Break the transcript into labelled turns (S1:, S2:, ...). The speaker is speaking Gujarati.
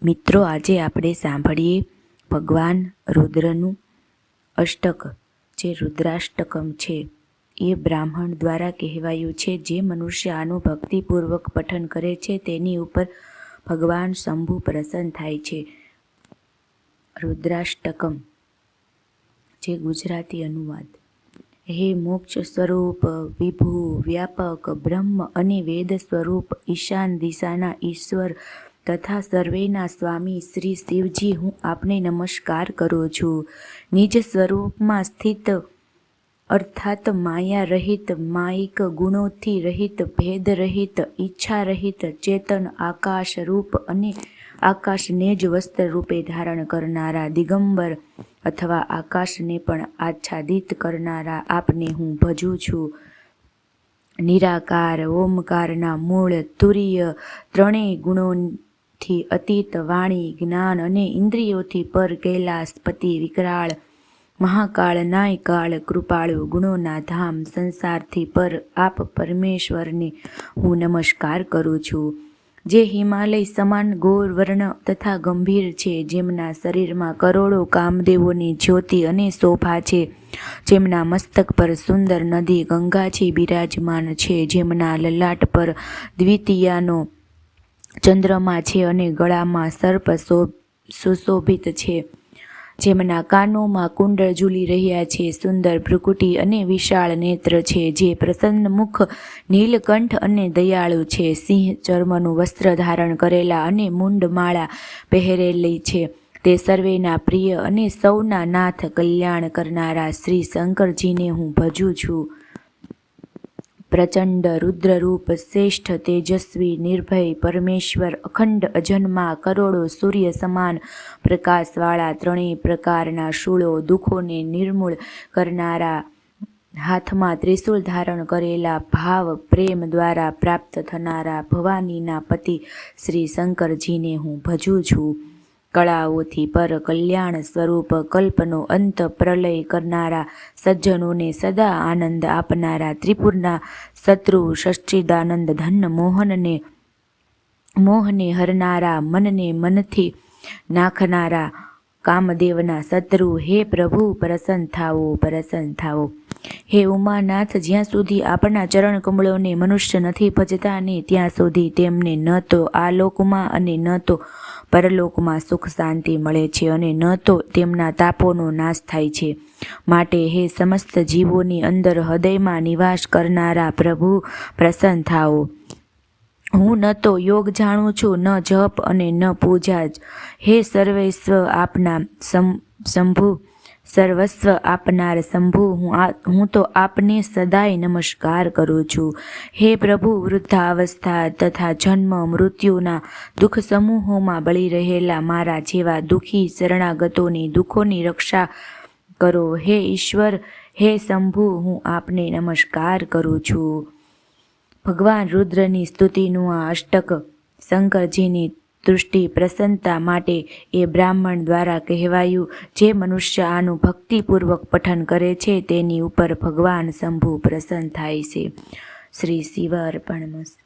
S1: મિત્રો, આજે આપણે સાંભળીએ ભગવાન રુદ્રનું અષ્ટક, જે રુદ્રાષ્ટકમ છે. એ બ્રાહ્મણ દ્વારા કહેવાયું છે. જે મનુષ્ય આનું ભક્તિપૂર્વક પઠન કરે છે તેની ઉપર ભગવાન શંભુ પ્રસન્ન થાય છે. રુદ્રાષ્ટકમ, જે ગુજરાતી અનુવાદ: હે મોક્ષ સ્વરૂપ, વિભુ, વ્યાપક, બ્રહ્મ અને વેદ સ્વરૂપ, ઈશાન દિશાના ઈશ્વર તથા સર્વેના સ્વામી શ્રી શિવજી, હું આપને નમસ્કાર કરું છું. નિજ સ્વરૂપમાં સ્થિત અર્થાત માયા રહિત, માયિક ગુણોથી રહિત, ભેદ રહિત, ઈચ્છા રહિત, ચેતન, આકાશ રૂપ અને આકાશને જ વસ્ત્ર રૂપે ધારણ કરનારા, દિગંબર અથવા આકાશને પણ આચ્છાદિત કરનારા આપને હું ભજું છું. નિરાકાર, ઓમકારના મૂળ, તુરીય, ત્રણેય ગુણોથી અતીત, વાણી, જ્ઞાન અને ઇન્દ્રિયોથી પર, કૈલાસપતિ, વિકરાળ, મહાકાળ, નાયકાળ, કૃપાળુ, ગુણોના ધામ, સંસારથી પર આપ પરમેશ્વરને હું નમસ્કાર કરું છું. જે હિમાલય સમાન ગૌર વર્ણ તથા ગંભીર છે, જેમના શરીરમાં કરોડો કામદેવોની જ્યોતિ અને શોભા છે, જેમના મસ્તક પર સુંદર નદી ગંગાજી બિરાજમાન છે, જેમના લલાટ પર દ્વિતીયાનો ચંદ્રમા છે અને ગળામાં સર્પ સુશોભિત છે, જેમના કાનોમાં કુંડળ ઝૂલી રહ્યા છે, સુંદર ભ્રુકુટી અને વિશાળ નેત્ર છે, જે પ્રસન્ન મુખ, નીલકંઠ અને દયાળુ છે, સિંહ ચર્મનું વસ્ત્ર ધારણ કરેલા અને મુંડમાળા પહેરેલી છે, તે સર્વેના પ્રિય અને સૌના નાથ, કલ્યાણ કરનારા શ્રી શંકરજીને હું ભજું છું. પ્રચંડ રુદ્રરૂપ, શ્રેષ્ઠ તેજસ્વી, નિર્ભય પરમેશ્વર, અખંડ અજન્મા, કરોડો સૂર્ય સમાન પ્રકાશવાળા, ત્રણેય પ્રકારના શૂળો, દુઃખોને નિર્મૂળ કરનારા, હાથમાં ત્રિશૂળ ધારણ કરેલા, ભાવ પ્રેમ દ્વારા પ્રાપ્ત થનારા, ભવાનીના પતિ શ્રી શંકરજીને હું ભજું છું. કળાઓથી પર, કલ્યાણ સ્વરૂપ, કલ્પનો અંત, પ્રલય કરનારા, સજ્જનોને સદા આનંદ આપનારા, ત્રિપુરના શત્રુ સચ્ચિદાનંદ ધન મોહને હરનારા, મનને મનથી નાખનારા, કામદેવના શત્રુ, હે પ્રભુ પ્રસન્ન થાઓ, પ્રસન્ન થાઓ. હે ઉમાનાથ, જ્યાં સુધી આપના ચરણ કમળોને મનુષ્ય નથી ભજતા ને ત્યાં સુધી તેમને ન તો આ લોકમાં અને ન તો પરલોકમાં સુખ શાંતિ મળે છે અને ન તો તેમના તાપોનો નાશ થાય છે. માટે હે સમસ્ત જીવોની અંદર હૃદયમાં નિવાસ કરનારા પ્રભુ પ્રસન્ન થાઓ. હું ન તો યોગ જાણું છું, ન જપ અને ન પૂજા જ. હે સર્વસ્વ આપના શંભુ, સર્વસ્વ આપનાર શંભુ, હું તો આપને સદાય નમસ્કાર કરું છું. હે પ્રભુ, વૃદ્ધાવસ્થા તથા જન્મ મૃત્યુના દુઃખ સમૂહોમાં બળી રહેલા મારા જેવા દુઃખી શરણાગતોની દુઃખોની રક્ષા કરો. હે ઈશ્વર, હે શંભુ, હું આપને નમસ્કાર કરું છું. ભગવાન રુદ્રની સ્તુતિનું આ અષ્ટક શંકરજીની દૃષ્ટિ પ્રસન્નતા માટે એ બ્રાહ્મણ દ્વારા કહેવાયું. જે મનુષ્ય આનું ભક્તિપૂર્વક પઠન કરે છે તેની ઉપર ભગવાન શંભુ પ્રસન્ન થાય છે. શ્રી શિવ અર્પણમસ્તુ.